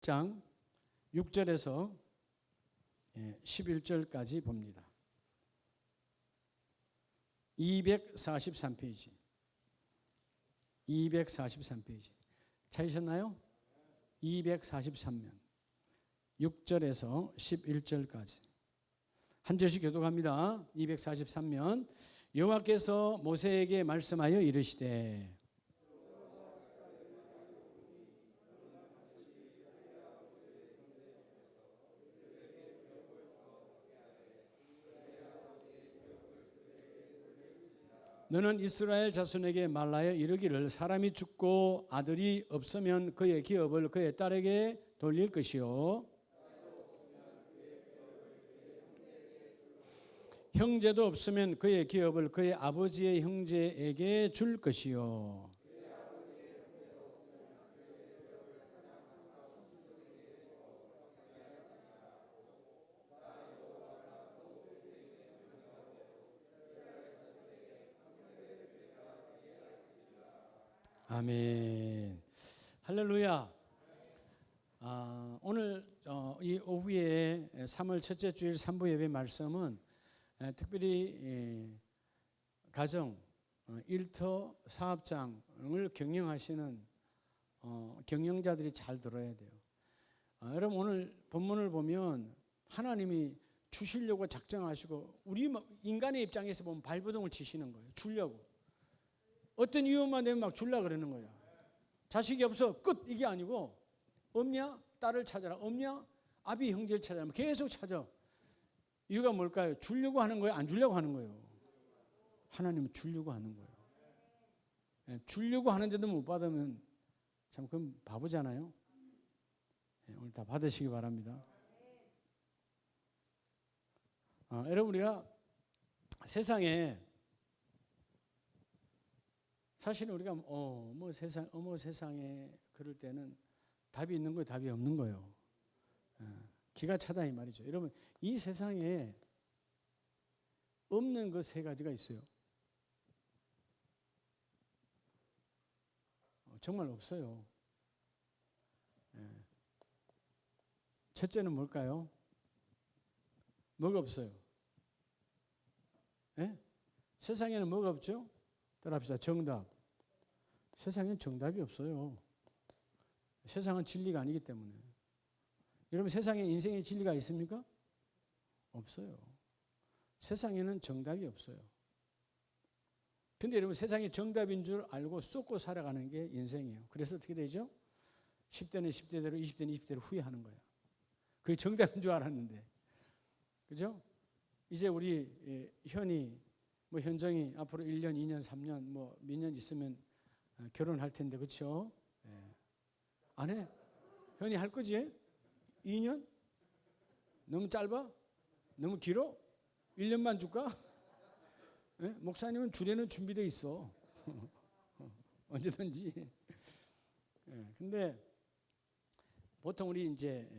장 6절에서 11절까지 봅니다. 243페이지. 243페이지. 찾으셨나요? 243면 6절에서 11절까지 한 절씩 교독합니다. 243면 여호와께서 모세에게 말씀하여 이르시되 너는 이스라엘 자손에게 말하여 이르기를 사람이 죽고 아들이 없으면 그의 기업을 그의 딸에게 돌릴 것이요 형제도 없으면 그의 기업을 그의 아버지의 형제에게 줄 것이요 아멘. 할렐루야. 오늘 이 오후에 3월 첫째 주일 3부 예배 말씀은 특별히 가정, 일터, 사업장을 경영하시는 경영자들이 잘 들어야 돼요. 여러분 오늘 본문을 보면 하나님이 주시려고 작정하시고 우리 인간의 입장에서 보면 발버둥을 치시는 거예요. 주려고. 어떤 이유만 되면 막 주려고 그러는 거야. 자식이 없어 끝 이게 아니고 없냐? 딸을 찾아라. 없냐? 아비 형제를 찾아라. 계속 찾아. 이유가 뭘까요? 주려고 하는 거예요? 안 주려고 하는 거예요? 하나님은 주려고 하는 거예요. 주려고 하는데도 못 받으면 참 그건 바보잖아요. 오늘 다 받으시기 바랍니다. 여러분 우리가 세상에 사실은 우리가 세상에 그럴 때는 답이 있는 거예요, 답이 없는 거예요. 기가 차다 이 말이죠. 여러분 이 세상에 없는 그 세 가지가 있어요. 정말 없어요. 첫째는 뭘까요? 뭐가 없어요? 세상에는 뭐가 없죠? 따라합시다. 정답. 세상엔 정답이 없어요. 세상은 진리가 아니기 때문에. 여러분 세상에 인생의 진리가 있습니까? 없어요. 세상에는 정답이 없어요. 근데 여러분 세상이 정답인 줄 알고 쏟고 살아가는 게 인생이에요. 그래서 어떻게 되죠? 10대는 10대대로 20대는 20대로 후회하는 거예요. 그게 정답인 줄 알았는데. 그죠? 이제 우리 현정이 앞으로 1년, 2년, 3년 몇 년 있으면 결혼할 텐데 그렇죠? 안 해? 현이 할 거지? 2년? 너무 짧아? 너무 길어? 1년만 줄까? 목사님은 주례는 준비되어 있어. 언제든지. 근데 보통 우리 이제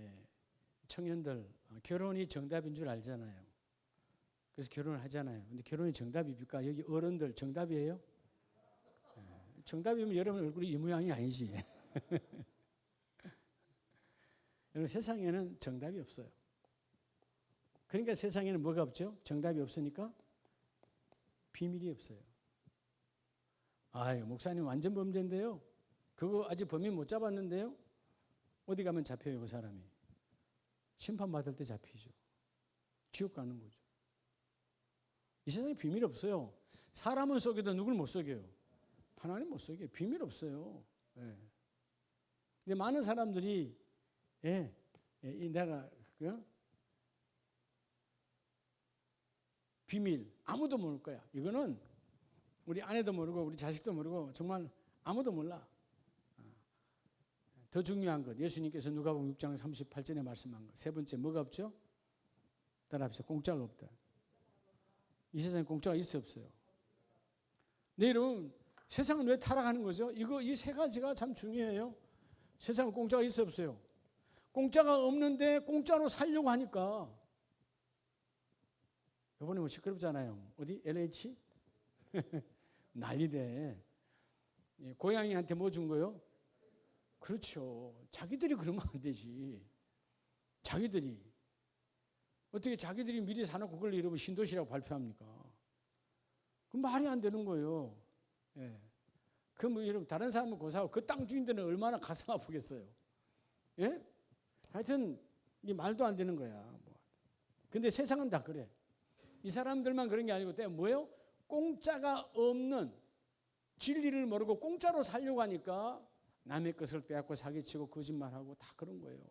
청년들 결혼이 정답인 줄 알잖아요. 그래서 결혼을 하잖아요. 근데 결혼이 정답입니까? 여기 어른들 정답이에요? 정답이면 여러분 얼굴이 이 모양이 아니지. 여러분 세상에는 정답이 없어요. 그러니까 세상에는 뭐가 없죠? 정답이 없으니까 비밀이 없어요. 아유 목사님 완전 범죄인데요. 그거 아직 범인 못 잡았는데요. 어디 가면 잡혀요 그 사람이. 심판받을 때 잡히죠. 지옥 가는 거죠. 이 세상에 비밀 없어요. 사람은 속여도 누굴 못 속여요? 하나님 못 속여요. 비밀 없어요. 근데 많은 사람들이 내가 비밀 아무도 모를 거야. 이거는 우리 아내도 모르고 우리 자식도 모르고 정말 아무도 몰라. 더 중요한 것 예수님께서 누가복음 6장 38절에 말씀한 것. 세 번째 뭐가 없죠? 따라합시다. 공짜가 없다. 이 세상에 공짜가 있어 없어요? 네, 여러분 세상은 왜 타락하는 거죠? 이 세 가지가 참 중요해요. 세상은 공짜가 있어 없어요? 공짜가 없는데 공짜로 살려고 하니까 이번에 시끄럽잖아요. 어디 LH? 난리대. 고양이한테 뭐 준 거요? 그렇죠. 자기들이 그러면 안 되지. 자기들이. 어떻게 자기들이 미리 사놓고 그걸 이러면 신도시라고 발표합니까? 그 말이 안 되는 거예요. 예. 그럼 여러분 다른 사람은 고사하고 그 땅 주인들은 얼마나 가슴 아프겠어요. 예? 하여튼 이게 말도 안 되는 거야. 근데 세상은 다 그래. 이 사람들만 그런 게 아니고 또 뭐예요? 공짜가 없는 진리를 모르고 공짜로 살려고 하니까 남의 것을 빼앗고 사기치고 거짓말하고 다 그런 거예요.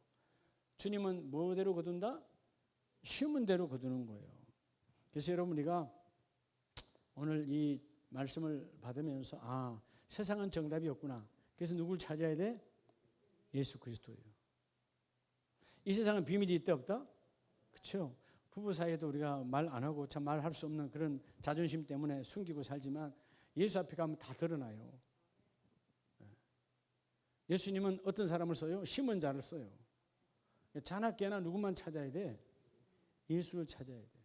주님은 뭐대로 거둔다? 쉬운 대로 거두는 거예요. 그래서 여러분 우리가 오늘 이 말씀을 받으면서 세상은 정답이 없구나. 그래서 누굴 찾아야 돼? 예수 그리스도예요. 이 세상은 비밀이 있다 없다? 그렇죠. 부부 사이에도 우리가 말 안 하고 참 말할 수 없는 그런 자존심 때문에 숨기고 살지만 예수 앞에 가면 다 드러나요. 예수님은 어떤 사람을 써요? 심은 자를 써요. 자나깨나 누구만 찾아야 돼? 예수를 찾아야 돼.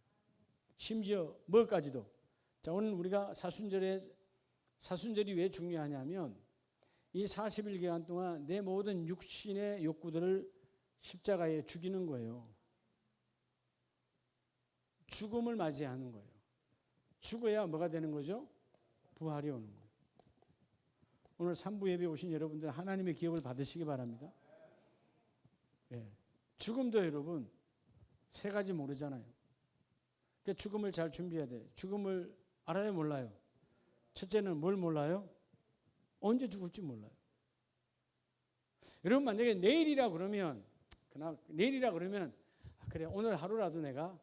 심지어 뭘까지도. 자, 오늘 우리가 사순절이 왜 중요하냐면 이 40일 기간 동안 내 모든 육신의 욕구들을 십자가에 죽이는 거예요. 죽음을 맞이하는 거예요. 죽어야 뭐가 되는 거죠? 부활이 오는 거예요. 오늘 3부 예배 오신 여러분들 하나님의 기업을 받으시기 바랍니다. 예. 죽음도 여러분 세 가지 모르잖아요. 그러니까 죽음을 잘 준비해야 돼. 죽음을 알아요, 몰라요? 첫째는 뭘 몰라요? 언제 죽을지 몰라요. 여러분 만약에 내일이라 그러면 그래 오늘 하루라도 내가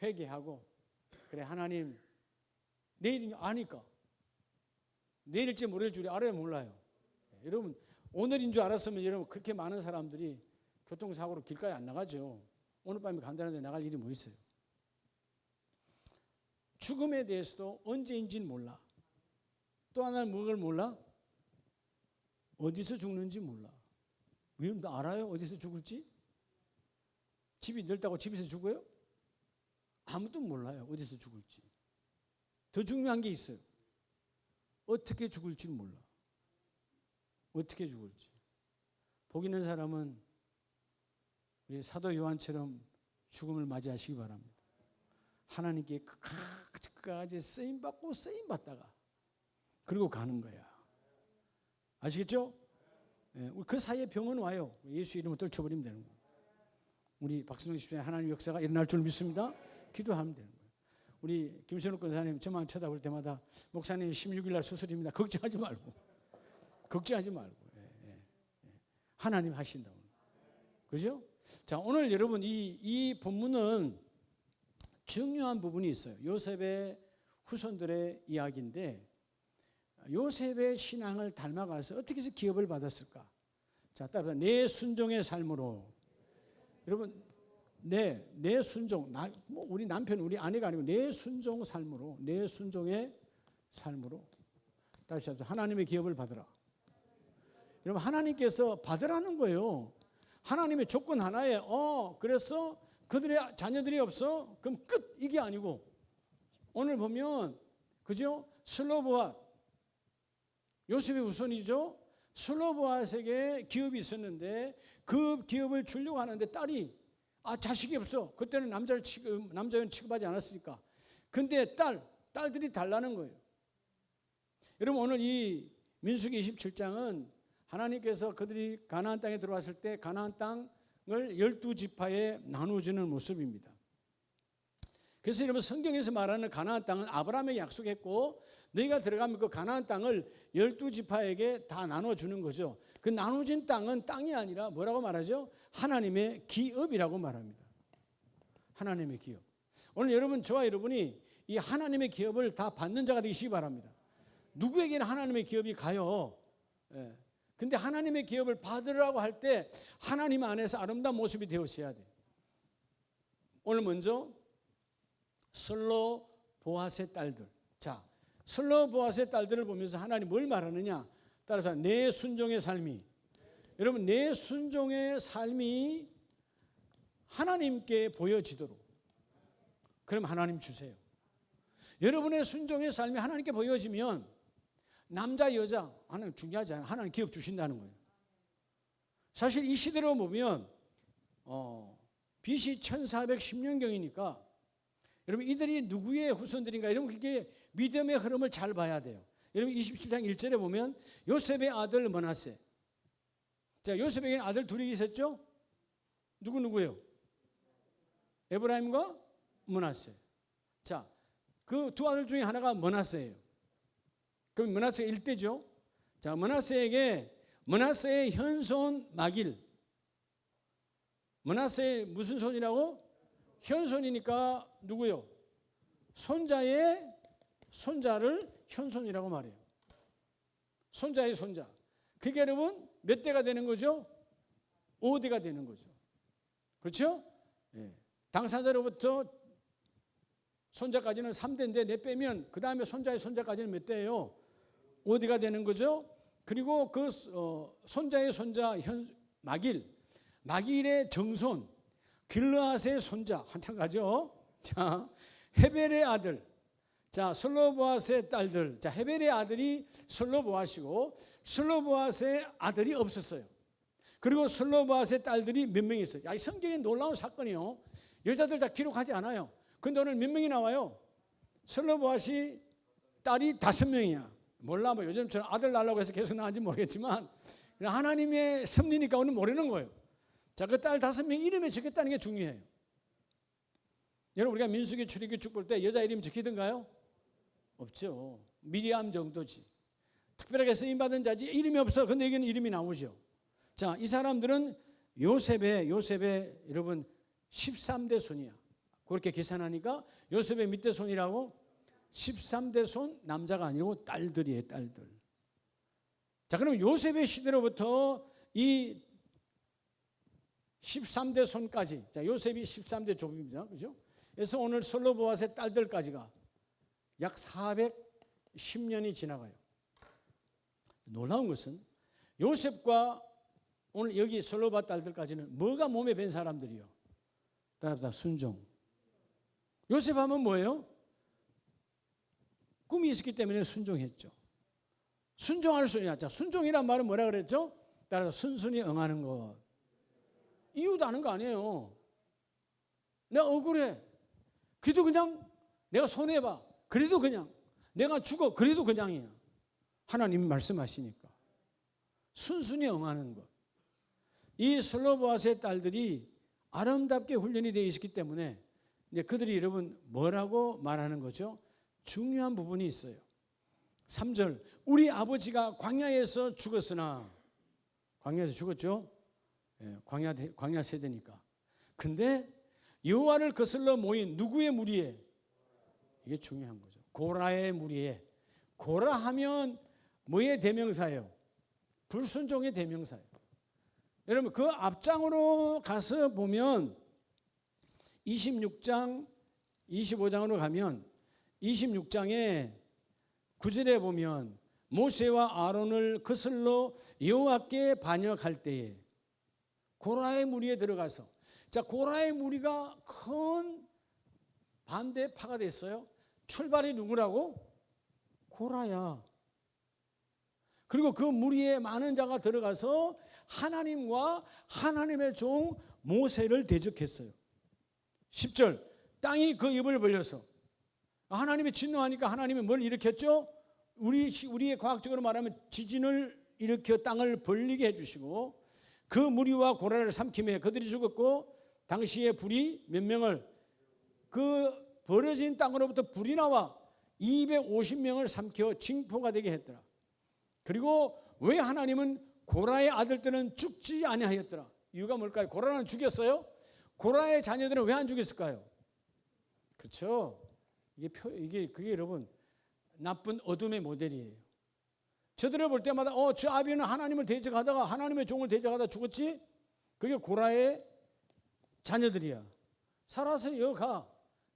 회개하고 그래 하나님 내일이 아니까 내일일지 모레일 줄 알아요, 몰라요? 여러분 오늘인 줄 알았으면 여러분 그렇게 많은 사람들이 교통사고로 길가에 안 나가죠. 오늘 밤에 간다는데 나갈 일이 뭐 있어요? 죽음에 대해서도 언제인지는 몰라. 또 하나는 뭘 몰라? 어디서 죽는지 몰라. 여러분 알아요? 어디서 죽을지? 집이 넓다고 집에서 죽어요? 아무도 몰라요. 어디서 죽을지. 더 중요한 게 있어요. 어떻게 죽을지는 몰라. 어떻게 죽을지. 복 있는 사람은 우리 사도 요한처럼 죽음을 맞이하시기 바랍니다. 하나님께 끝까지 쓰임받고 쓰임받다가 그리고 가는 거야. 아시겠죠? 예, 그 사이에 병은 와요. 예수 이름을 떨쳐버리면 되는 거예요. 우리 박순영 집사님 하나님 역사가 일어날 줄 믿습니다. 기도하면 되는 거예요. 우리 김선욱 권사님 저만 쳐다볼 때마다 목사님 16일 날 수술입니다. 걱정하지 말고. 하나님 하신다고. 그죠? 자, 오늘 여러분 이 본문은 중요한 부분이 있어요. 요셉의 후손들의 이야기인데 요셉의 신앙을 닮아가서 어떻게 해서 기업을 받았을까? 자, 따라서 내 순종의 삶으로. 여러분 내 순종, 우리 남편, 우리 아내가 아니고 내 순종 삶으로, 내 순종의 삶으로. 다시 한번 하나님의 기업을 받으라. 여러분 하나님께서 받으라는 거예요. 하나님의 조건 하나에 그래서 그들의 자녀들이 없어? 그럼 끝. 이게 아니고 오늘 보면 그죠? 슬로보앗 요셉의 우선이죠. 슬로보앗에게 기업이 있었는데 그 기업을 주려고 하는데 딸이 자식이 없어. 그때는 남자는 취급하지 않았으니까. 근데 딸들이 달라는 거예요. 여러분 오늘 이 민수기 27장은 하나님께서 그들이 가나안 땅에 들어왔을 때 가나안 땅을 12지파에 나누어지는 모습입니다. 그래서 여러분 성경에서 말하는 가나안 땅은 아브라함에게 약속했고 너희가 들어가면 그 가나안 땅을 12지파에게 다 나눠주는 거죠. 그 나눠진 땅은 땅이 아니라 뭐라고 말하죠? 하나님의 기업이라고 말합니다. 하나님의 기업. 오늘 여러분 저와 여러분이 이 하나님의 기업을 다 받는 자가 되시기 바랍니다. 누구에게는 하나님의 기업이 가요. 근데 하나님의 기업을 받으라고 할 때 하나님 안에서 아름다운 모습이 되어져야 돼. 오늘 먼저 슬로보앗의 딸들. 자, 슬로보앗의 딸들을 보면서 하나님 뭘 말하느냐? 따라서 내 순종의 삶이. 여러분 내 순종의 삶이 하나님께 보여지도록. 그럼 하나님 주세요. 여러분의 순종의 삶이 하나님께 보여지면 남자 여자 하나님 중요하지 않아요. 하나님 기업 주신다는 거예요. 사실 이 시대로 보면 BC 1410년경이니까 여러분 이들이 누구의 후손들인가 여러분 그게 믿음의 흐름을 잘 봐야 돼요. 여러분 27장 1절에 보면 요셉의 아들 므낫세. 자, 요셉에게는 아들 둘이 있었죠? 누구예요? 에브라임과 므낫세. 자, 그 두 아들 중에 하나가 므낫세예요. 그럼 므낫세가 1대죠. 자, 므낫세의 현손 마길. 므낫세의 무슨 손이라고? 현손이니까 누구요? 손자의 손자를 현손이라고 말해요. 손자의 손자. 그게 여러분 몇 대가 되는 거죠? 5대가 되는 거죠. 그렇죠? 예. 당사자로부터 손자까지는 3대인데 내 빼면 그 다음에 손자의 손자까지는 몇 대예요? 5대가 되는 거죠. 그리고 그 손자의 손자 마길의 정손 길르앗의 손자 한참 가죠. 자, 헤벨의 아들. 자, 슬로보앗의 딸들. 자, 헤벨의 아들이 슬로보앗이고 슬로보앗의 아들이 없었어요. 그리고 슬로보앗의 딸들이 몇 명 있어요. 이 성경에 놀라운 사건이요. 여자들 다 기록하지 않아요. 근데 오늘 몇 명이 나와요? 슬로보앗이 딸이 5명이야. 몰라 뭐 요즘처럼 아들 낳으려고 해서 계속 나왔는지 모르겠지만 하나님의 섭리니까 오늘 모르는 거예요. 자, 그 딸 5명 이름에 적혔다는 게 중요해요. 여러분 우리가 민수기 출애굽기 쭉 볼 때 여자 이름 적히던가요? 없죠. 미리암 정도지. 특별하게 쓰임받은 자지 이름이 없어. 근데 여기는 이름이 나오죠. 자, 이 사람들은 요셉의 여러분 13대 손이야. 그렇게 계산하니까 요셉의 밑에 손이라고 13대 손 남자가 아니고 딸들이에요. 딸들. 자, 그럼 요셉의 시대로부터 이 13대 손까지. 자, 요셉이 13대 조입니다. 그죠? 그래서 오늘 슬로보앗의 딸들까지가 약 410년이 지나가요. 놀라운 것은 요셉과 오늘 여기 슬로보앗 딸들까지는 뭐가 몸에 밴 사람들이요? 따라합니다. 순종. 요셉 하면 뭐예요? 꿈이 있었기 때문에 순종했죠. 순종할 수 있냐? 자, 순종이란 말은 뭐라 그랬죠? 따라서 순순히 응하는 것. 이유도 아는 거 아니에요. 내가 억울해. 그래도 그냥 내가 손해봐. 그래도 그냥 내가 죽어. 그래도 그냥이야. 하나님이 말씀하시니까. 순순히 응하는 것. 이 슬로보앗의 딸들이 아름답게 훈련이 되어 있었기 때문에 이제 그들이 여러분 뭐라고 말하는 거죠? 중요한 부분이 있어요. 3절 우리 아버지가 광야에서 죽었으나 광야에서 죽었죠? 예, 광야 세대니까. 근데 여호와를 거슬러 모인 누구의 무리에? 이게 중요한 거죠. 고라의 무리에. 고라하면 뭐의 대명사예요? 불순종의 대명사예요. 여러분 그 앞장으로 가서 보면 26장 25장으로 가면 26장에 9절에 보면 모세와 아론을 거슬러 여호와께 반역할 때에 고라의 무리에 들어가서 자 고라의 무리가 큰 반대파가 됐어요. 출발이 누구라고? 고라야. 그리고 그 무리에 많은 자가 들어가서 하나님과 하나님의 종 모세를 대적했어요. 10절 땅이 그 입을 벌려서 하나님이 진노하니까 하나님이 뭘 일으켰죠? 우리의 과학적으로 말하면 지진을 일으켜 땅을 벌리게 해주시고 그 무리와 고라를 삼킴에 그들이 죽었고 당시에 불이 몇 명을 그 벌어진 땅으로부터 불이 나와 250명을 삼켜 징포가 되게 했더라. 그리고 왜 하나님은 고라의 아들들은 죽지 아니하였더라. 이유가 뭘까요? 고라는 죽였어요. 고라의 자녀들은 왜 안 죽였을까요? 그렇죠. 그게 여러분 나쁜 어둠의 모델이에요. 저들을 볼 때마다 저 아비는 하나님을 대적하다가 하나님의 종을 대적하다 죽었지? 그게 고라의 자녀들이야. 살아서 여기 가.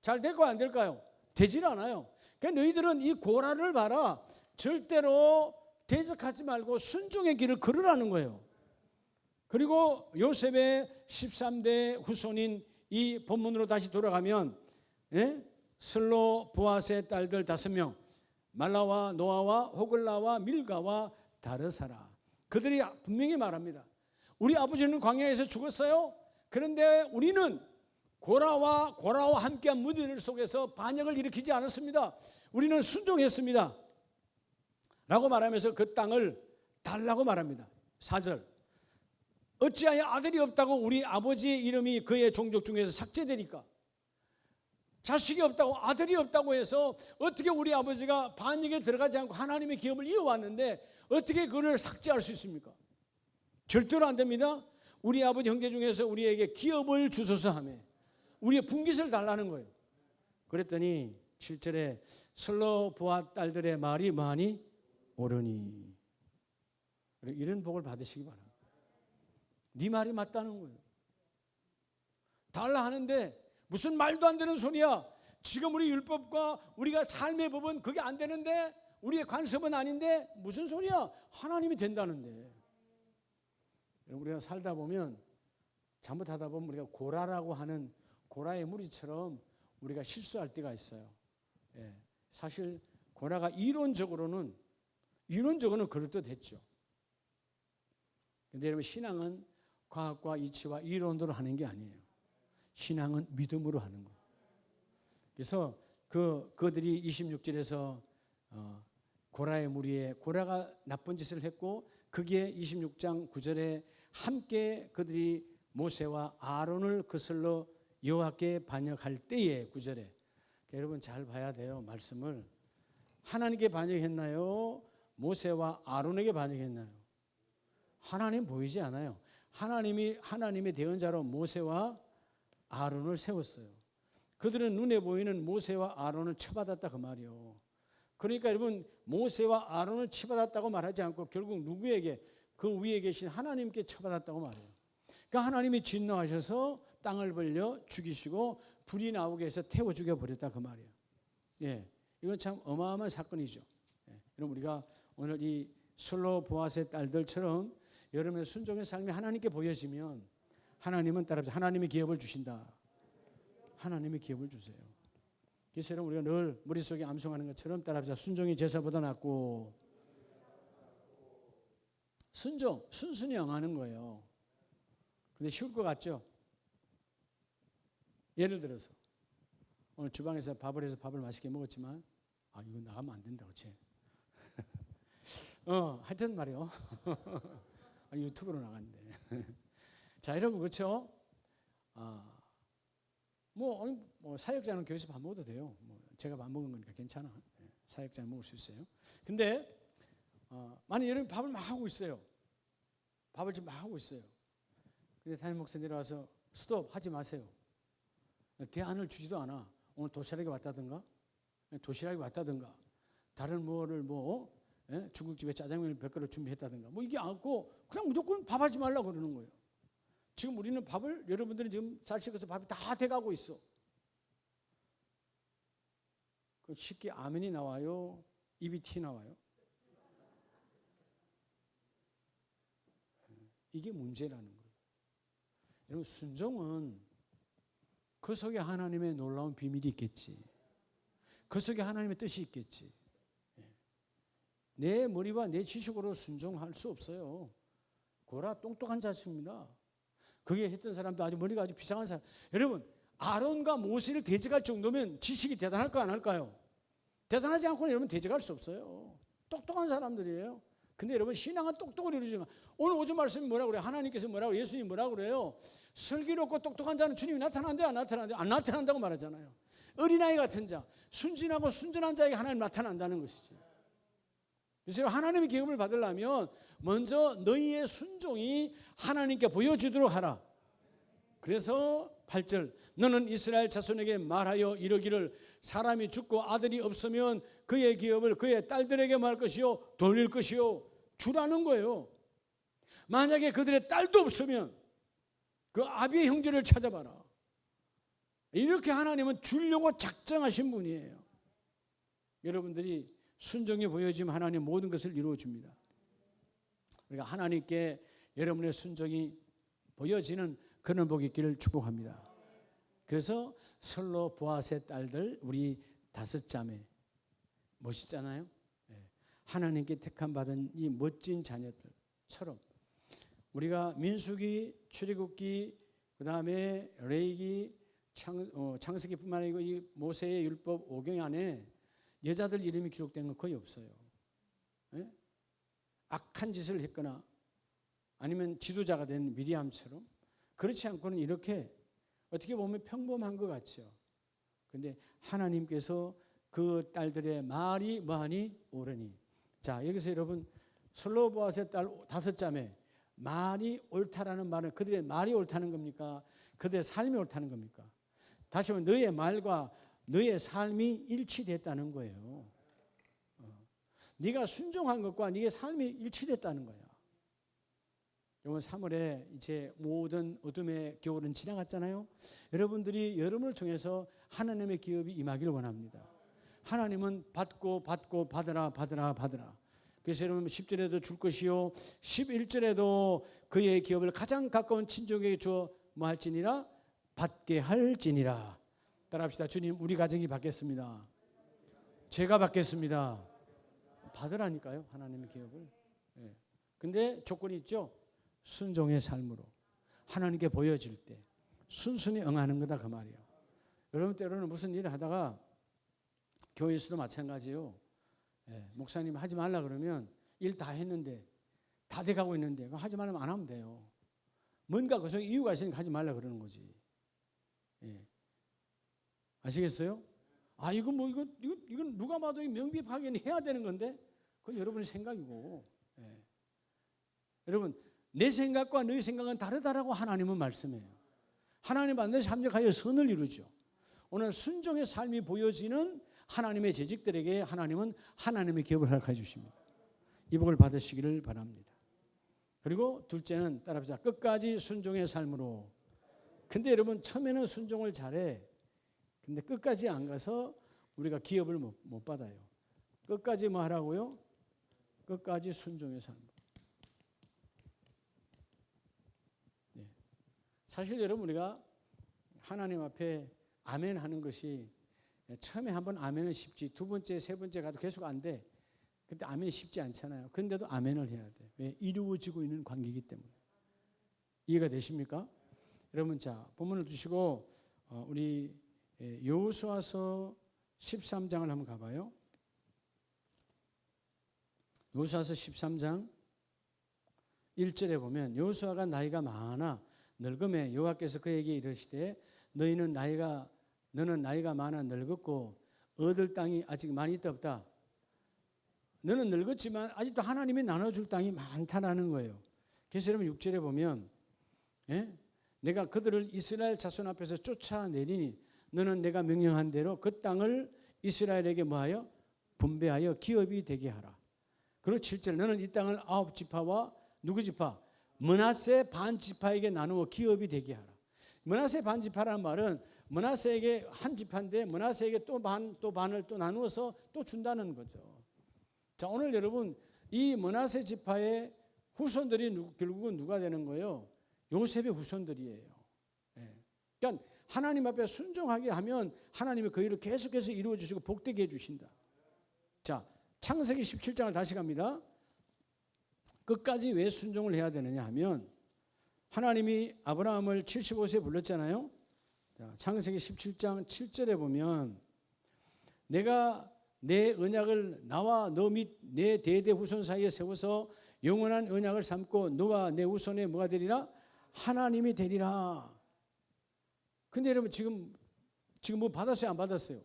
잘 될까요? 안 될까요? 되질 않아요. 그러니까 너희들은 이 고라를 봐라. 절대로 대적하지 말고 순종의 길을 걸으라는 거예요. 그리고 요셉의 13대 후손인 이 본문으로 다시 돌아가면 슬로보앗의 딸들 5명 말라와 노아와 호글라와 밀가와 다르사라. 그들이 분명히 말합니다. 우리 아버지는 광야에서 죽었어요. 그런데 우리는 고라와 함께한 문제들 속에서 반역을 일으키지 않았습니다. 우리는 순종했습니다. 라고 말하면서 그 땅을 달라고 말합니다. 4절. 어찌하여 아들이 없다고 우리 아버지의 이름이 그의 종족 중에서 삭제되니까. 자식이 없다고, 아들이 없다고 해서 어떻게 우리 아버지가 반역에 들어가지 않고 하나님의 기업을 이어왔는데 어떻게 그걸 삭제할 수 있습니까? 절대로 안 됩니다. 우리 아버지 형제 중에서 우리에게 기업을 주소서 하며 우리의 분깃을 달라는 거예요. 그랬더니 7절에 슬로 보아 딸들의 말이 많이 옳으니, 이런 복을 받으시기 바랍니다. 네 말이 맞다는 거예요. 달라 하는데 무슨 말도 안 되는 소리야. 지금 우리 율법과 우리가 삶의 법은 그게 안 되는데, 우리의 관습은 아닌데 무슨 소리야. 하나님이 된다는데. 우리가 살다 보면, 잘못하다 보면 우리가 고라라고 하는 고라의 무리처럼 우리가 실수할 때가 있어요. 예, 사실 고라가 이론적으로는 그럴듯했죠. 그런데 여러분, 신앙은 과학과 이치와 이론으로 하는 게 아니에요. 신앙은 믿음으로 하는 거예요. 그래서 그들이 26절에서 고라의 무리에, 고라가 나쁜 짓을 했고 거기에 26장 9절에 함께 그들이 모세와 아론을 거슬러 여호와께 반역할 때에 9절에, 여러분 잘 봐야 돼요. 말씀을 하나님께 반역했나요? 모세와 아론에게 반역했나요? 하나님 보이지 않아요. 하나님의 대언자로 모세와 아론을 세웠어요. 그들은 눈에 보이는 모세와 아론을 처받았다 그 말이요. 그러니까 여러분, 모세와 아론을 처받았다고 말하지 않고 결국 누구에게? 그 위에 계신 하나님께 처받았다고 말해요. 그러니까 하나님이 진노하셔서 땅을 벌려 죽이시고 불이 나오게 해서 태워 죽여버렸다 그 말이에요. 예, 이건 참 어마어마한 사건이죠. 예, 여러분, 우리가 오늘 이 슬로 보아스의 딸들처럼 여러분의 순종의 삶이 하나님께 보여지면 하나님은 따라서 하나님의 기업을 주신다. 하나님의 기업을 주세요. 그래서 여러분, 우리가 늘 머릿속에 암송하는 것처럼 따라서 순종이 제사보다 낫고, 순순히 응하는 거예요. 근데 쉬울 것 같죠? 예를 들어서 오늘 주방에서 밥을 해서 밥을 맛있게 먹었지만 이거 나가면 안 된다, 그치? 하여튼 말이요. 유튜브로 나갔는데. 자, 여러분, 그렇죠? 사역자는 교회에서 밥 먹어도 돼요. 제가 밥 먹은 거니까 괜찮아. 사역자는 먹을 수 있어요. 근데 만약 여러분 밥을 막 하고 있어요. 밥을 지금 막 하고 있어요. 근데 담임 목사 내려와서 스톱 하지 마세요. 대안을 주지도 않아. 오늘 도시락이 왔다든가 다른 뭐를 중국집에 짜장면을 100그릇 준비했다든가 이게 않고 그냥 무조건 밥하지 말라고 그러는 거예요. 지금 우리는 밥을, 여러분들은 지금 잘 식어서 밥이 다 돼가고 있어. 쉽게 아멘이 나와요? 입이 티 나와요? 이게 문제라는 거예요. 여러분, 순종은 그 속에 하나님의 놀라운 비밀이 있겠지. 그 속에 하나님의 뜻이 있겠지. 내 머리와 내 지식으로 순종할 수 없어요. 고라 똑똑한 자식입니다. 그게 했던 사람도 머리가 아주 비상한 사람. 여러분, 아론과 모세를 대적할 정도면 지식이 대단할까 안 할까요? 대단하지 않고는 여러분 대적할 수 없어요. 똑똑한 사람들이에요. 근데 여러분, 신앙은 똑똑을 이루지만, 오늘 오전 말씀이 뭐라고 그래요? 하나님께서 뭐라고, 예수님이 뭐라고 그래요? 슬기롭고 똑똑한 자는 주님이 나타난대, 안 나타난대? 안 나타난다고 말하잖아요. 어린아이 같은 자, 순진하고 순전한 자에게 하나님 나타난다는 것이지. 그래서 하나님의 기업을 받으려면 먼저 너희의 순종이 하나님께 보여주도록 하라. 그래서 8절, 너는 이스라엘 자손에게 말하여 이르기를 사람이 죽고 아들이 없으면 그의 기업을 그의 딸들에게 말 것이요 돌릴 것이요 주라는 거예요. 만약에 그들의 딸도 없으면 그 아비의 형제를 찾아봐라. 이렇게 하나님은 주려고 작정하신 분이에요. 여러분들이 순종이 보여지면 하나님 모든 것을 이루어 줍니다. 그러니까 하나님께 여러분의 순종이 보여지는 그런 복이 있기를 축복합니다. 그래서 슬로 보아스의 딸들, 우리 5자매 멋있잖아요. 하나님께 택함 받은 이 멋진 자녀들처럼 우리가 민수기, 출애굽기, 그 다음에 레위기, 창세기뿐만 아니고 이 모세의 율법 5경 안에 여자들 이름이 기록된 건 거의 없어요. 예? 악한 짓을 했거나 아니면 지도자가 된 미리암처럼, 그렇지 않고는 이렇게 어떻게 보면 평범한 것 같죠. 그런데 하나님께서 그 딸들의 말이 뭐하니? 옳으니. 자, 여기서 여러분 슬로보아스의 딸 5자매 말이 옳다라는 말은 그들의 말이 옳다는 겁니까? 그들의 삶이 옳다는 겁니까? 다시 말하면 너의 말과 너의 삶이 일치됐다는 거예요. 네가 순종한 것과 네의 삶이 일치됐다는 거야. 이번 3월에 이제 모든 어둠의 겨울은 지나갔잖아요. 여러분들이 여름을 통해서 하나님의 기업이 임하기를 원합니다. 하나님은 받고 받으라. 그래서 여러분 10절에도 줄 것이요 11절에도 그의 기업을 가장 가까운 친족에게 주어 뭐 할지니라? 받게 할지니라. 따라합시다. 주님, 우리 가정이 받겠습니다. 제가 받겠습니다. 받으라니까요, 하나님의 기업을. 예. 근데 조건이 있죠. 순종의 삶으로 하나님께 보여질 때 순순히 응하는 거다, 그 말이에요. 여러분 때로는 무슨 일을 하다가 교회에서도 마찬가지예요. 예, 목사님 하지 말라 그러면 일 다 했는데 다 돼가고 있는데 하지 말라면 안 하면 돼요. 뭔가 그 속에 이유가 있으니까 하지 말라 그러는 거지. 예. 아시겠어요? 아, 이건 누가 봐도 명비파견이 해야 되는 건데 그건 여러분의 생각이고. 예. 여러분, 내 생각과 너의 생각은 다르다라고 하나님은 말씀해요. 하나님 반드시 합력하여 선을 이루죠. 오늘 순종의 삶이 보여지는 하나님의 재직들에게 하나님은 하나님의 기업을 허락해 주십니다. 이 복을 받으시기를 바랍니다. 그리고 둘째는 따라합시다. 끝까지 순종의 삶으로. 근데 여러분 처음에는 순종을 잘해. 근데 끝까지 안 가서 우리가 기업을 못 받아요. 끝까지 뭐 하라고요? 끝까지 순종의 삶. 네. 사실 여러분 우리가 하나님 앞에 아멘 하는 것이 처음에 한번 아멘은 쉽지, 두 번째, 세 번째 가도 계속 안 돼. 근데 아멘이 쉽지 않잖아요. 그런데도 아멘을 해야 돼. 왜? 이루어지고 있는 관계이기 때문에. 이해가 되십니까? 여러분, 자, 본문을 두시고 우리 여호수아서 13장을 한번 가봐요. 여호수아서 13장 1절에 보면 여호수아가 나이가 많아 늙음에 여호와께서 그에게 이르시되 너는 나이가 많아 늙었고 얻을 땅이 아직 많이 있다 없다. 너는 늙었지만 아직도 하나님이 나눠줄 땅이 많다라는 거예요. 그래서 여러분 6절에 보면 내가 그들을 이스라엘 자손 앞에서 쫓아내리니 너는 내가 명령한 대로 그 땅을 이스라엘에게 뭐하여? 분배하여 기업이 되게 하라. 그리고 7절 너는 이 땅을 9지파와 누구 지파? 므낫세 반지파에게 나누어 기업이 되게 하라. 므낫세 반지파라는 말은 므낫세에게 한 지파인데 므낫세에게 또 반을 또 나누어서 또 준다는 거죠. 자, 오늘 여러분 이 므낫세 지파의 후손들이 결국은 누가 되는 거예요? 요셉의 후손들이에요. 그러니까 하나님 앞에 순종하게 하면 하나님이 그 일을 계속해서 이루어 주시고 복되게 해 주신다. 자, 창세기 17장을 다시 갑니다. 끝까지 왜 순종을 해야 되느냐 하면 하나님이 아브라함을 75세에 불렀잖아요. 자, 창세기 17장 7절에 보면 내가 내 언약을 나와 너 및 내 대대 후손 사이에 세워서 영원한 언약을 삼고 너와 내 후손의 뭐가 되리라? 하나님이 되리라. 근데 여러분 지금 뭐 받았어요? 안 받았어요?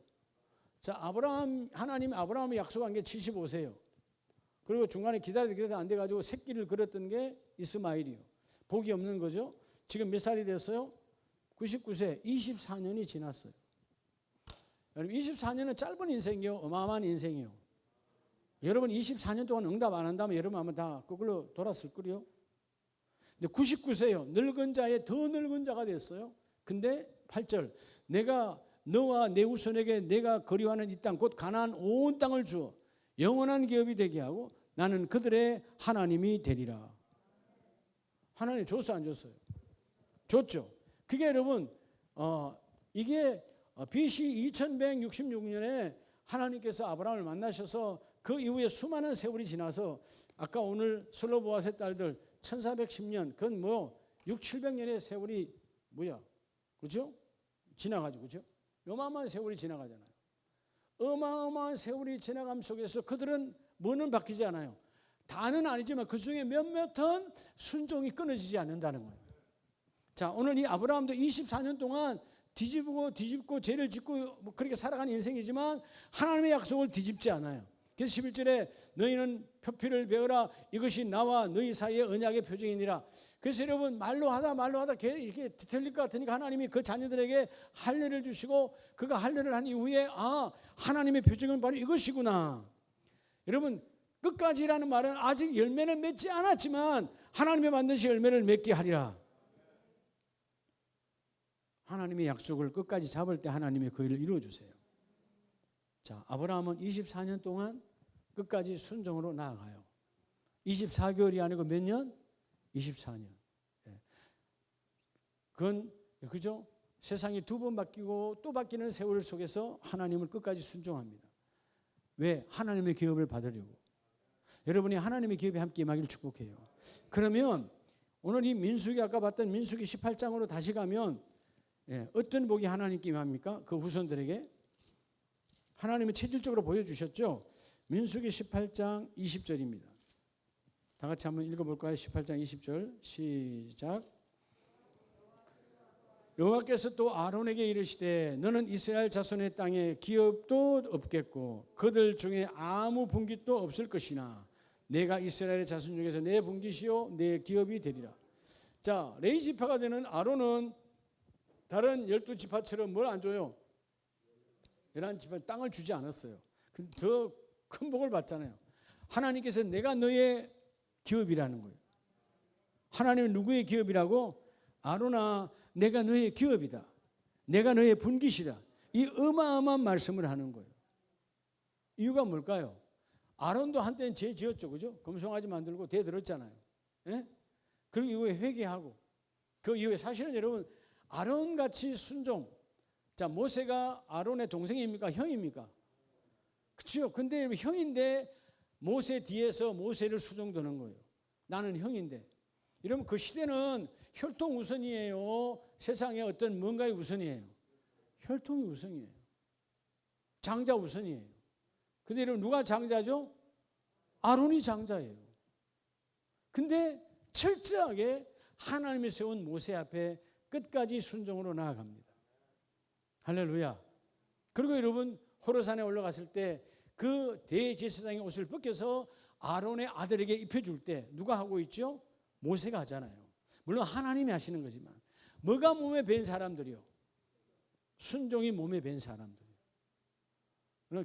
자, 하나님이 아브라함이 약속한 게 75세예요. 그리고 중간에 기다리다 안 돼가지고 새끼를 걸었던 게 이스마일이요. 복이 없는 거죠. 지금 몇 살이 됐어요? 99세, 24년이 지났어요. 여러분 24년은 짧은 인생이요, 어마어마한 인생이요. 여러분 24년 동안 응답 안 한다면 여러분 아마 다 거꾸로 돌았을 거요. 근데 99세요. 늙은 자에 더 늙은 자가 됐어요. 근데 8절 내가 너와 내 후손에게 내가 거류하는 이 땅 곧 가나안 온 땅을 주어 영원한 기업이 되게 하고 나는 그들의 하나님이 되리라. 하나님 줬어 안 줬어요? 줬죠. 그게 여러분 이게 BC 2166년에 하나님께서 아브라함을 만나셔서 그 이후에 수많은 세월이 지나서 아까 오늘 슬로보아스의 딸들 1410년, 그건 뭐 6, 700년의 세월이 뭐야? 그죠? 지나가죠. 그죠? 어마어마한 세월이 지나가잖아요. 어마어마한 세월이 지나감 속에서 그들은 뭐는 바뀌지 않아요. 다는 아니지만 그 중에 몇몇은 순종이 끊어지지 않는다는 거예요. 자, 오늘 이 아브라함도 24년 동안 뒤집고 죄를 짓고 뭐 그렇게 살아가는 인생이지만 하나님의 약속을 뒤집지 않아요. 그래서 11절에 너희는 표피를 베어라 이것이 나와 너희 사이의 언약의 표징이니라. 그래서 여러분 말로 하다 이렇게 들릴 것 같으니까 하나님이 그 자녀들에게 할례를 주시고 그가 할례를 한 이후에 하나님의 표징은 바로 이것이구나. 여러분 끝까지라는 말은 아직 열매는 맺지 않았지만 하나님의 반드시 열매를 맺게 하리라. 하나님의 약속을 끝까지 잡을 때 하나님의 그 일을 이루어주세요. 자, 아브라함은 24년 동안 끝까지 순종으로 나아가요. 24개월이 아니고 몇 년? 24년. 그건 그죠? 세상이 두 번 바뀌고 또 바뀌는 세월 속에서 하나님을 끝까지 순종합니다. 왜? 하나님의 기업을 받으려고. 여러분이 하나님의 기업에 함께 임하기를 축복해요. 그러면 오늘 이 민수기 아까 봤던 민수기 18장으로 다시 가면 어떤 복이 하나님께 임합니까? 그 후손들에게 하나님이 체질적으로 보여주셨죠. 민수기 18장 20절입니다. 다 같이 한번 읽어볼까요? 18장 20절 시작. 여호와께서 또 아론에게 이르시되 너는 이스라엘 자손의 땅에 기업도 없겠고 그들 중에 아무 분깃도 없을 것이나 내가 이스라엘의 자손 중에서 내 분깃이요 내 기업이 되리라. 자, 레위지파가 되는 아론은 다른 12지파처럼 뭘 안 줘요? 11지파 땅을 주지 않았어요. 더 큰 복을 받잖아요. 하나님께서 내가 너의 기업이라는 거예요. 하나님은 누구의 기업이라고? 아론아 내가 너의 기업이다. 내가 너의 분깃이다. 이 어마어마한 말씀을 하는 거예요. 이유가 뭘까요? 아론도 한때는 죄 지었죠. 그죠? 금송아지 만들고 대 들었잖아요. 예? 그 이후에 회개하고 그 이후에 사실은 여러분 아론같이 순종. 자, 모세가 아론의 동생입니까? 형입니까? 그렇죠. 근데 형인데 모세 뒤에서 모세를 수종드는 거예요. 나는 형인데. 이러면 그 시대는 혈통 우선이에요. 세상에 어떤 뭔가의 우선이에요. 혈통이 우선이에요. 장자 우선이에요. 근데 여러분 누가 장자죠? 아론이 장자예요. 근데 철저하게 하나님이 세운 모세 앞에 끝까지 순종으로 나아갑니다. 할렐루야. 그리고 여러분 호르산에 올라갔을 때 그 대제사장의 옷을 벗겨서 아론의 아들에게 입혀줄 때 누가 하고 있죠? 모세가 하잖아요. 물론 하나님이 하시는 거지만 뭐가 몸에 밴 사람들이요? 순종이 몸에 밴 사람들.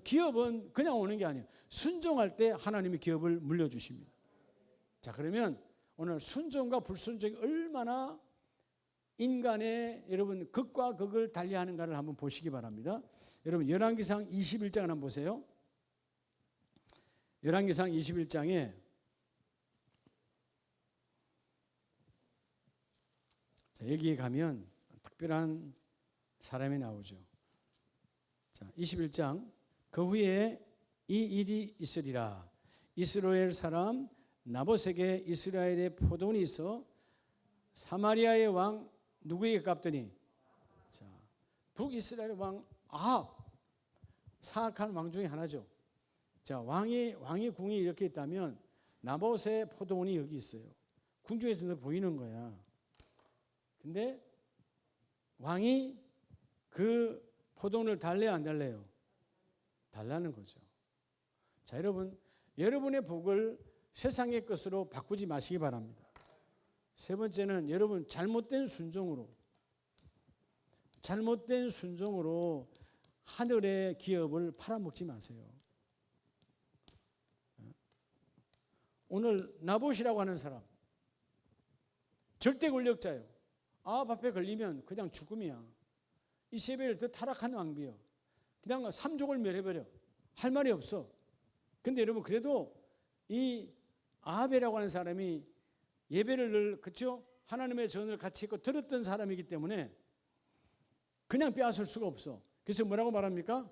기업은 그냥 오는 게 아니에요. 순종할 때 하나님이 기업을 물려주십니다. 자, 그러면 오늘 순종과 불순종이 얼마나 인간의 여러분 극과 극을 달리하는가를 한번 보시기 바랍니다. 여러분 열왕기상 21장을 한번 보세요. 열왕기상 21장에 자, 여기에 가면 특별한 사람이 나오죠. 자, 21장 그 후에 이 일이 있으리라. 이스라엘 사람 나봇에게 이스라엘의 포도원이 있어 사마리아의 왕 누구에게 갚더니 자, 북이스라엘 왕 아합 사악한 왕 중에 하나죠. 자, 왕이 궁이 이렇게 있다면 나봇의 포도원이 여기 있어요. 궁중에서 보이는 거야. 근데 왕이 그 포도원을 달래요, 안 달래요? 달라는 거죠. 자, 여러분의 복을 세상의 것으로 바꾸지 마시기 바랍니다. 세 번째는 여러분 잘못된 순종으로 하늘의 기업을 팔아먹지 마세요. 오늘 나봇이라고 하는 사람 절대 권력자예요. 아합 앞에 걸리면 그냥 죽음이야. 이세벨 더 타락한 왕비요. 그냥 3족을 멸해버려. 할 말이 없어. 근데 여러분 그래도 이 아합이라고 하는 사람이 예배를 늘 그렇죠? 하나님의 전을 같이 있고 들었던 사람이기 때문에 그냥 빼앗을 수가 없어. 그래서 뭐라고 말합니까?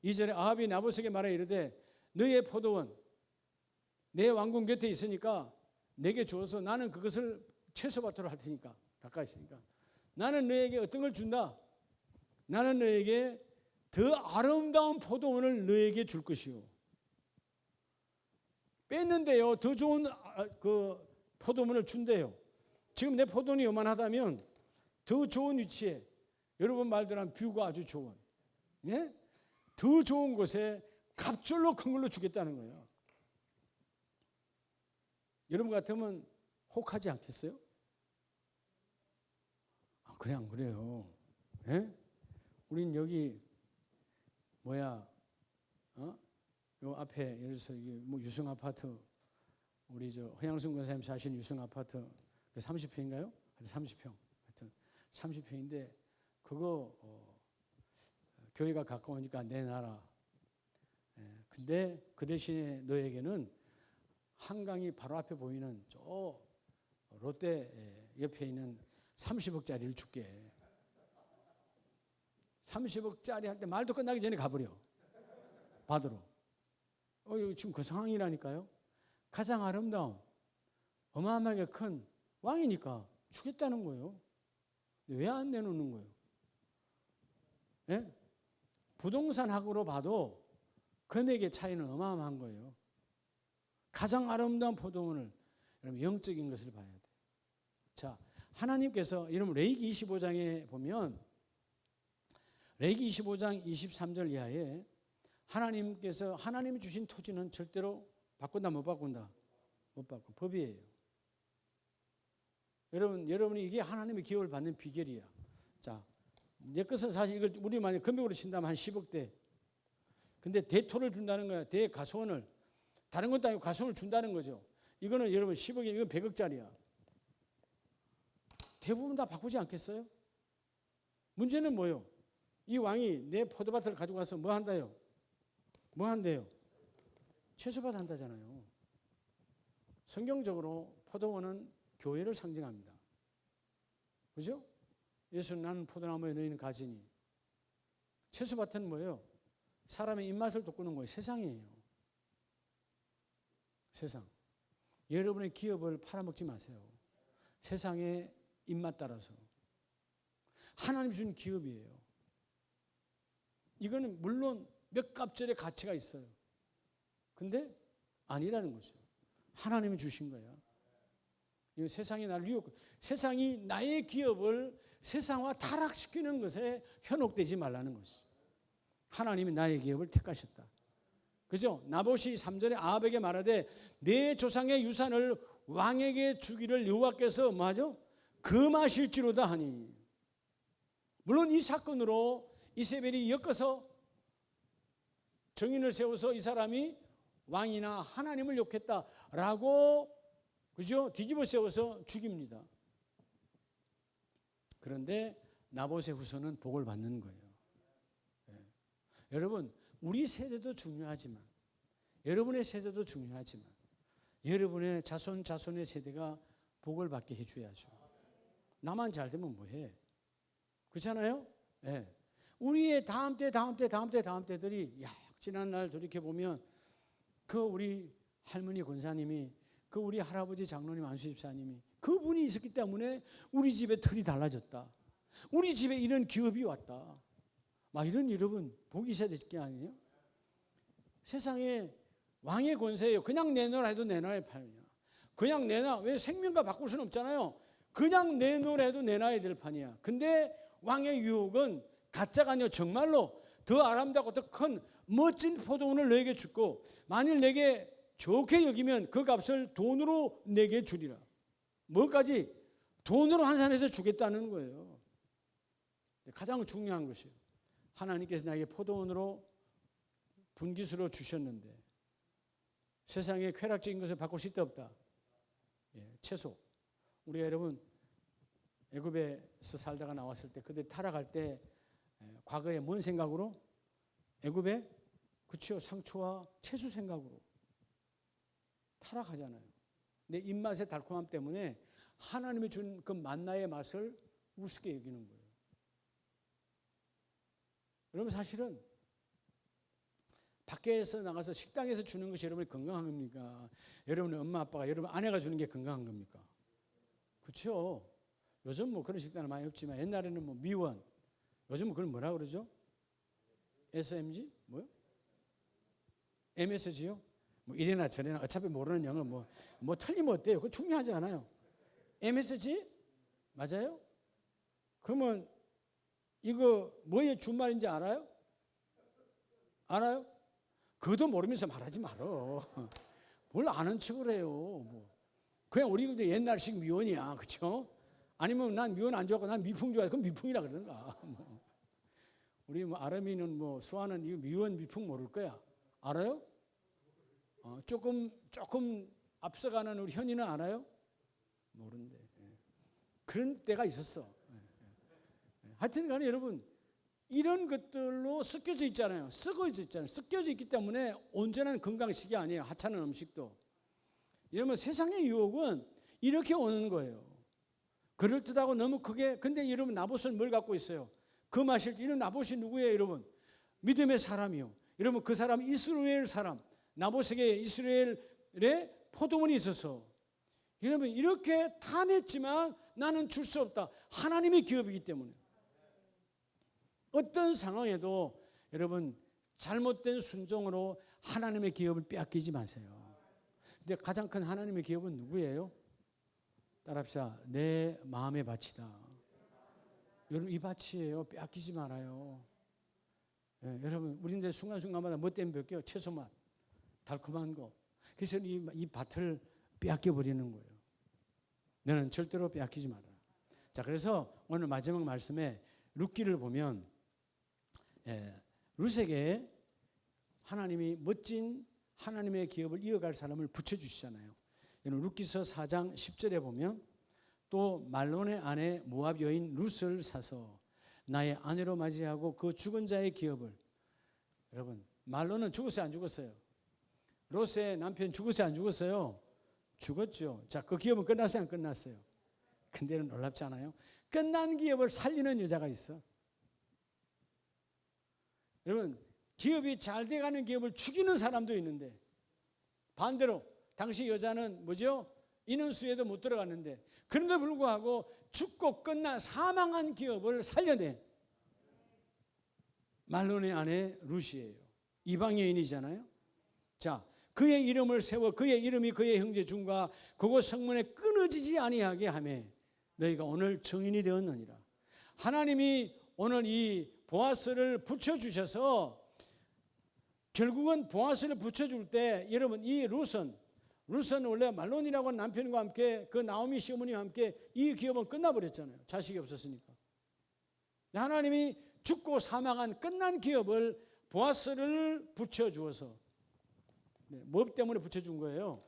2절에 아합이 나봇에게 말하 이르되 너의 포도원 내 왕궁 곁에 있으니까 내게 주어서 나는 그것을 채소밭으로 할 테니까, 가까이 있으니까 나는 너에게 어떤 걸 준다? 나는 너에게 더 아름다운 포도원을 너에게 줄 것이요. 뺐는데요, 더 좋은 그 포도원을 준대요. 지금 내 포도원이 요만하다면 더 좋은 위치에, 여러분 말대로 한 뷰가 아주 좋은, 예? 더 좋은 곳에 갑절로 큰 걸로 주겠다는 거예요. 여러분 같으면 혹하지 않겠어요? 아, 그래 안 그래요? 예? 우린 여기 요 앞에 예를 들어서 뭐 유성 아파트, 우리 저 허양순 권사님 사시는 유성 아파트 30평인가요? 30평. 하여튼 30평인데 그거 교회가 가까우니까 내놔라. 근데 그 대신에 너에게는 한강이 바로 앞에 보이는 저 롯데 옆에 있는 30억짜리를 줄게. 30억짜리 할 때 말도 끝나기 전에 가버려. 받으러. 지금 그 상황이라니까요. 가장 아름다운, 어마어마하게 큰 왕이니까 주겠다는 거예요. 왜 안 내놓는 거예요? 예? 부동산학으로 봐도 금액의 차이는 어마어마한 거예요. 가장 아름다운 포도원을, 여러분 영적인 것을 봐야 돼요. 자, 하나님께서 여러분 레위기 25장에 보면 레위기 25장 23절 이하에 하나님께서 하나님이 주신 토지는 절대로 바꾼다 못 바꾼다? 못 바꾼 법이에요. 여러분이 이게 하나님의 기업을 받는 비결이야. 자, 내 것은 사실 이걸 우리 만약 금액으로 친다면 한 10억대. 근데 대토를 준다는 거야. 대가소원을. 다른 것도 아니고 가소원을 준다는 거죠. 이거는 여러분 10억이 이건 100억짜리야. 대부분 다 바꾸지 않겠어요? 문제는 뭐예요? 이 왕이 내 포도밭을 가지고 가서 뭐 한다요? 뭐 한대요? 채소밭 한다잖아요. 성경적으로 포도원은 교회를 상징합니다. 그죠? 예수는 나는 포도나무에 너희는 가지니. 채소밭은 뭐예요? 사람의 입맛을 돋구는 거예요. 세상이에요. 세상. 여러분의 기업을 팔아먹지 마세요. 세상의 입맛 따라서. 하나님 준 기업이에요. 이거는 물론 몇 갑절의 가치가 있어요. 근데 아니라는 거죠. 하나님이 주신 거야. 이 세상이 나를 세상이 나의 기업을 세상화 타락시키는 것에 현혹되지 말라는 것이. 하나님이 나의 기업을 택하셨다. 그죠? 나봇이 3절에 아합에게 말하되 내 조상의 유산을 왕에게 주기를 여호와께서 뭐하죠? 금하실지로다 하니. 물론 이 사건으로 이세벨이 엮어서 정인을 세워서 이 사람이 왕이나 하나님을 욕했다라고, 그죠? 뒤집어 세워서 죽입니다. 그런데 나봇의 후손은 복을 받는 거예요. 네. 여러분, 우리 세대도 중요하지만, 여러분의 세대도 중요하지만, 여러분의 자손의 세대가 복을 받게 해줘야죠. 나만 잘 되면 뭐해? 그렇잖아요? 네. 우리의 다음 때들이 지난 날 돌이켜보면 그 우리 할머니 권사님이, 그 우리 할아버지 장로님 안수집사님이 그분이 있었기 때문에 우리 집에 틀이 달라졌다. 우리 집에 이런 기업이 왔다. 막 이런 여러분 복이 있어야 될 게 아니에요? 세상에 왕의 권세예요. 그냥 내놓으라 해도 내놔야 팔냐. 그냥 내놔. 왜 생명과 바꿀 수는 없잖아요. 그냥 내놓으라 해도 내놔야 될 판이야. 근데 왕의 유혹은 가짜가 아니라 정말로 더 아름답고 더 큰 멋진 포도원을 너에게 주고 만일 내게 좋게 여기면 그 값을 돈으로 내게 주리라. 뭐까지? 돈으로 환산해서 주겠다는 거예요. 가장 중요한 것이에요. 하나님께서 나에게 포도원으로 분기수로 주셨는데 세상에 쾌락적인 것을 바꿀 수 있다 없다? 채소. 우리가 여러분 애굽에서 살다가 나왔을 때 그들 타락할 때 과거에 뭔 생각으로? 애굽에 그렇죠. 상추와 채소 생각으로 타락하잖아요. 내 입맛의 달콤함 때문에 하나님이 준 그 만나의 맛을 우습게 여기는 거예요. 여러분 사실은 밖에서 나가서 식당에서 주는 것이 여러분이 건강한 겁니까? 여러분의 엄마 아빠가 여러분 아내가 주는 게 건강한 겁니까? 그렇죠. 요즘 뭐 그런 식당은 많이 없지만 옛날에는 뭐 미원, 요즘은 그걸 뭐라 그러죠? SMG? 뭐요? MSG요? 뭐 이래나 저래나 어차피 모르는 영어 뭐 틀리면 어때요? 그거 중요하지 않아요. MSG? 맞아요? 그러면 이거 뭐의 준말인지 알아요? 알아요? 그것도 모르면서 말하지 말어. 뭘 아는 척을 해요. 뭐. 그냥 우리 옛날식 미원이야. 그렇죠? 아니면 난 미원 안 좋아하고 난 미풍 좋아해. 그럼 미풍이라 그러던가. 뭐. 우리 뭐 아람이는 뭐 수아는 이 미원 미풍 모를 거야. 알아요? 조금 앞서가는 우리 현이는 알아요? 모른대. 그런 때가 있었어. 하여튼 간에 여러분 이런 것들로 섞여져 있잖아요. 섞여져 있기 때문에 온전한 건강식이 아니에요. 하찮은 음식도. 이러면 세상의 유혹은 이렇게 오는 거예요. 그럴듯하고 너무 크게. 근데 여러분 나봇은 뭘 갖고 있어요? 그 마실 때 이런 나봇이 누구예요 여러분? 믿음의 사람이요. 여러분 그 사람 이스라엘 사람. 나봇에게 이스라엘의 포도원이 있어서 여러분 이렇게 탐했지만 나는 줄 수 없다. 하나님의 기업이기 때문에. 어떤 상황에도 여러분 잘못된 순종으로 하나님의 기업을 빼앗기지 마세요. 근데 가장 큰 하나님의 기업은 누구예요? 따라합시다. 내 마음의 밭이다. 여러분 이 밭이에요. 빼앗기지 말아요. 여러분 우리인데 순간순간마다 뭐 때문에 뺏겨요? 채소맛, 달콤한 거. 그래서 이 밭을 빼앗겨 버리는 거예요. 너는 절대로 빼앗기지 마라. 자, 그래서 오늘 마지막 말씀에 룻기를 보면 룻에게 하나님이 멋진 하나님의 기업을 이어갈 사람을 붙여주시잖아요. 룻기서 4장 10절에 보면 또 말론의 아내 모압 여인 룻을 사서 나의 아내로 맞이하고 그 죽은 자의 기업을. 여러분 말론은 죽었어요 안 죽었어요? 룻의 남편 죽었어요 안 죽었어요? 죽었죠. 자, 그 기업은 끝났어요 안 끝났어요? 근데는 놀랍지 않아요? 끝난 기업을 살리는 여자가 있어. 여러분 기업이 잘 돼가는 기업을 죽이는 사람도 있는데 반대로 당시 여자는 뭐죠? 인원수에도 못 들어갔는데 그런데 불구하고 죽고 끝난 사망한 기업을 살려내. 말론의 아내 룻이에요. 이방 여인이잖아요. 자, 그의 이름을 세워 그의 이름이 그의 형제 중과 그곳 성문에 끊어지지 아니하게 하며 너희가 오늘 증인이 되었느니라. 하나님이 오늘 이 보아스를 붙여주셔서 결국은 보아스를 붙여줄 때 여러분 이 룻은 원래 말론이라고 하는 남편과 함께 그 나오미 시어머니와 함께 이 기업은 끝나버렸잖아요. 자식이 없었으니까. 하나님이 죽고 사망한 끝난 기업을 보아스를 붙여주어서 뭐 때문에 붙여준 거예요?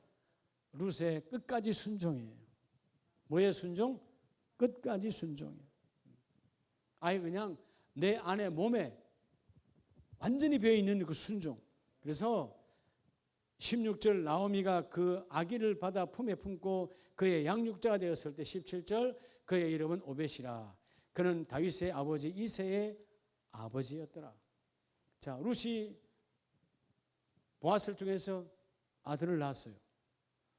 룻의 끝까지 순종이에요. 뭐의 순종? 끝까지 순종이에요. 아예 그냥 내 안에 몸에 완전히 배어있는 그 순종. 그래서 16절 나오미가 그 아기를 받아 품에 품고 그의 양육자가 되었을 때 17절 그의 이름은 오벳이라. 그는 다윗의 아버지 이새의 아버지였더라. 자, 룻이 보아스를 통해서 아들을 낳았어요.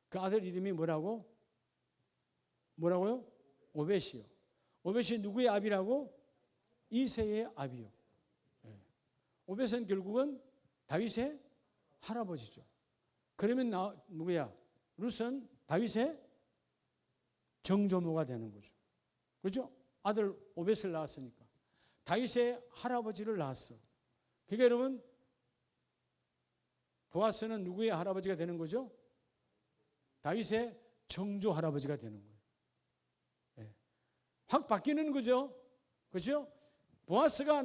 그 아들 이름이 뭐라고요? 오벳이요. 오벳이 누구의 아비라고? 이새의 아비요. 오벳은 결국은 다윗의 할아버지죠. 그러면 누구야? 룻은 다윗의 정조모가 되는 거죠. 그렇죠? 아들 오벳을 낳았으니까. 다윗의 할아버지를 낳았어. 그러니까 여러분 보아스는 누구의 할아버지가 되는 거죠? 다윗의 정조 할아버지가 되는 거예요. 확 바뀌는 거죠. 그렇죠? 보아스가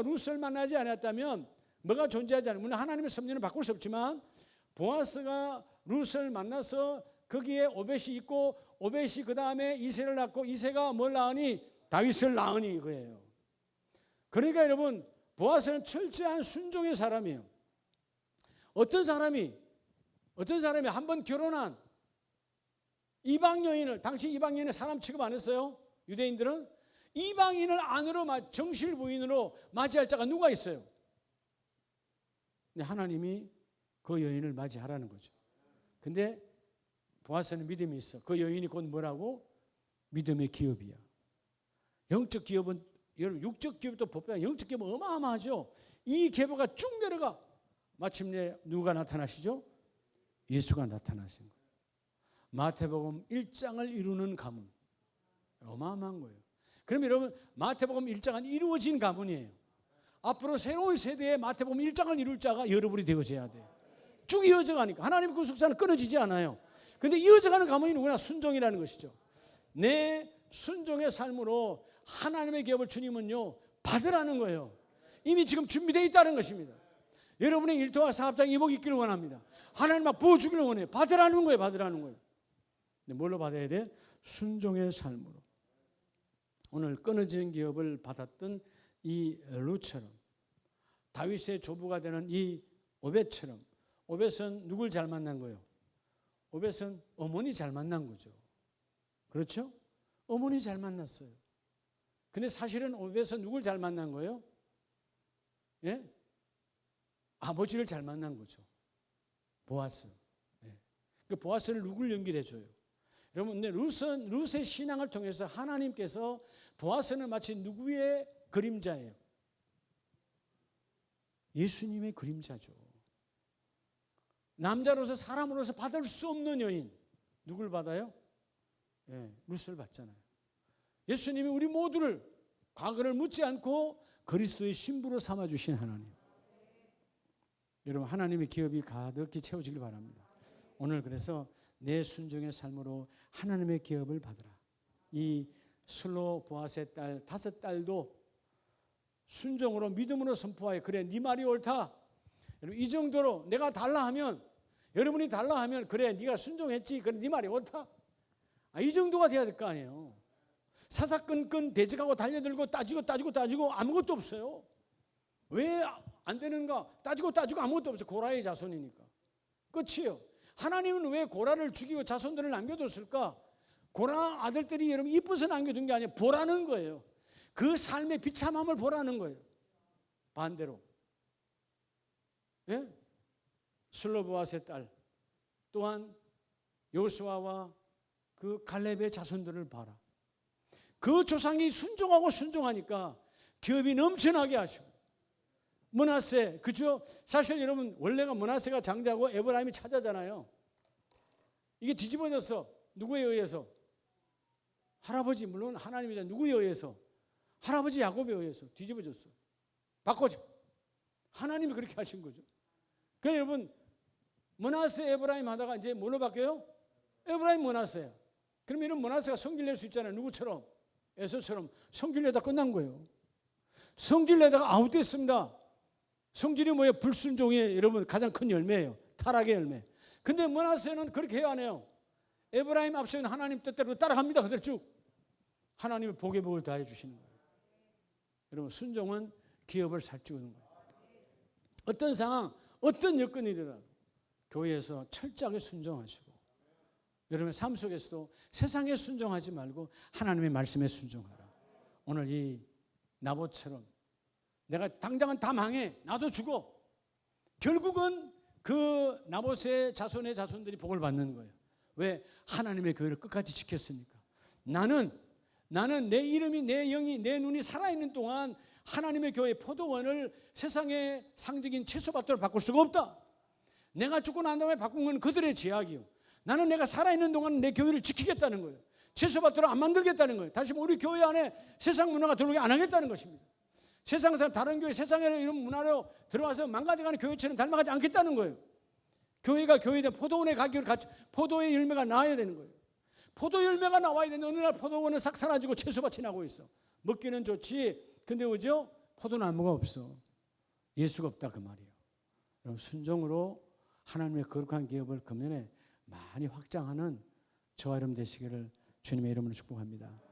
룻을 만나지 않았다면 뭐가 존재하지 않아요. 물론 하나님의 섭리는 바꿀 수 없지만 보아스가 룻을 만나서 거기에 오벳이 있고 오벳이 그 다음에 이새를 낳고 이새가 뭘 낳으니? 다윗을 낳으니 이거예요. 그러니까 여러분 보아스는 철저한 순종의 사람이에요. 어떤 사람이 한번 결혼한 이방 여인을, 당시 이방 여인을 사람 취급 안 했어요. 유대인들은 이방인을 안으로 정실 부인으로 맞이할 자가 누가 있어요? 근데 하나님이 그 여인을 맞이하라는 거죠. 근데 보아스는 믿음이 있어. 그 여인이 곧 뭐라고? 믿음의 기업이야. 영적 기업은 여러분 육적 기업도 법보다 영적 기업은 어마어마하죠. 이 계보가 쭉 내려가 마침내 누가 나타나시죠? 예수가 나타나신 거예요. 마태복음 1장을 이루는 가문. 어마어마한 거예요. 그럼 여러분 마태복음 1장은 이루어진 가문이에요. 앞으로 새로운 세대에 마태복음 1장을 이룰 자가 여러분이 되어져야 돼요. 쭉 이어져 가니까 하나님의 구속사는 끊어지지 않아요. 근데 이어져가는 가문이 누구나? 순종이라는 것이죠. 내 순종의 삶으로 하나님의 기업을 주님은요 받으라는 거예요. 이미 지금 준비되어 있다는 것입니다. 여러분의 일터와 사업장 이복 있기를 원합니다. 하나님 막 부어주기를 원해요. 받으라는 거예요. 받으라는 거예요. 근데 뭘로 받아야 돼? 순종의 삶으로. 오늘 끊어진 기업을 받았던 이 룻처럼, 다윗의 조부가 되는 이 오벳처럼, 오벳은 누굴 잘 만난 거예요? 오벳은 어머니 잘 만난 거죠. 그렇죠? 어머니 잘 만났어요. 근데 사실은 오벳은 누굴 잘 만난 거예요? 예? 아버지를 잘 만난 거죠. 보아스. 예. 그 보아스를 누굴 연결해 줘요? 여러분, 룻의 신앙을 통해서 하나님께서 보아스는 마치 누구의 그림자예요? 예수님의 그림자죠. 남자로서 사람으로서 받을 수 없는 여인. 누굴 받아요? 예, 룻을 받잖아요. 예수님이 우리 모두를 과거를 묻지 않고 그리스도의 신부로 삼아주신 하나님. 여러분 하나님의 기업이 가득히 채워지길 바랍니다. 오늘 그래서 내 순종의 삶으로 하나님의 기업을 받으라. 이 슬로 보아스의 딸 5딸도 순종으로 믿음으로 선포하여 그래 네 말이 옳다. 여러분 이 정도로 내가 달라 하면 여러분이 달라 하면 그래 네가 순종했지. 그래 네 말이 옳다. 이 정도가 돼야 될 거 아니에요. 사사건건 대적하고 달려들고 따지고 아무것도 없어요. 왜 안 되는가? 따지고 아무것도 없어요. 고라의 자손이니까. 끝이에요. 하나님은 왜 고라를 죽이고 자손들을 남겨뒀을까? 고라 아들들이 여러분 이뻐서 남겨둔 게 아니라 보라는 거예요. 그 삶의 비참함을 보라는 거예요. 반대로 예? 슬로보아스의 딸 또한 여호수아와 그 갈렙의 자손들을 봐라. 그 조상이 순종하니까 기업이 넘쳐나게 하시고 므낫세 그죠? 사실 여러분 원래가 므낫세가 장자고 에브라임이 차자잖아요. 이게 뒤집어졌어. 누구에 의해서? 할아버지 물론 하나님이잖아요. 누구에 의해서? 할아버지 야곱에 의해서 뒤집어졌어. 바꿔줘. 하나님이 그렇게 하신 거죠. 그래서 여러분 므낫세 에브라임 하다가 이제 뭘로 바뀌어요? 에브라임 므낫세야. 그럼 이런 므낫세가 성질 낼 수 있잖아요. 누구처럼? 에서처럼 성질 내다 끝난 거예요. 성질 내다가 아웃됐습니다. 성질이 뭐예요? 불순종의 여러분 가장 큰 열매예요. 타락의 열매. 근데 므낫세는 그렇게 해야 하네요. 에브라임 앞서는 하나님 뜻대로 따라갑니다. 그대로 쭉 하나님의 복의 복을 다해 주시는 거예요. 여러분 순종은 기업을 살찌우는 거예요. 어떤 상황, 어떤 여건이더라도 교회에서 철저하게 순종하시고 여러분의 삶 속에서도 세상에 순종하지 말고 하나님의 말씀에 순종하라. 오늘 이 나봇처럼 내가 당장은 다 망해. 나도 죽어. 결국은 그 나봇의 자손의 자손들이 복을 받는 거예요. 왜? 하나님의 교회를 끝까지 지켰으니까. 나는 내 이름이 내 영이 내 눈이 살아있는 동안 하나님의 교회 포도원을 세상의 상징인 채소밭으로 바꿀 수가 없다. 내가 죽고 난 다음에 바꾼 건 그들의 제약이요. 나는 내가 살아있는 동안 내 교회를 지키겠다는 거예요. 채소밭으로 안 만들겠다는 거예요. 다시 우리 교회 안에 세상 문화가 들어오게 안 하겠다는 것입니다. 세상 사람 다른 교회 세상에 이런 문화로 들어와서 망가져가는 교회처럼 닮아가지 않겠다는 거예요. 교회가 교회된 포도원에 가기를 포도의 열매가 나와야 되는 거예요. 포도 열매가 나와야 되는데 어느 날 포도원은 싹 사라지고 채소밭이 나고 있어. 먹기는 좋지. 근데 오죠? 포도나무가 없어. 예수가 없다 그 말이에요. 그럼 순종으로 하나님의 거룩한 기업을 금년에 많이 확장하는 저와 여러분 되시기를 주님의 이름으로 축복합니다.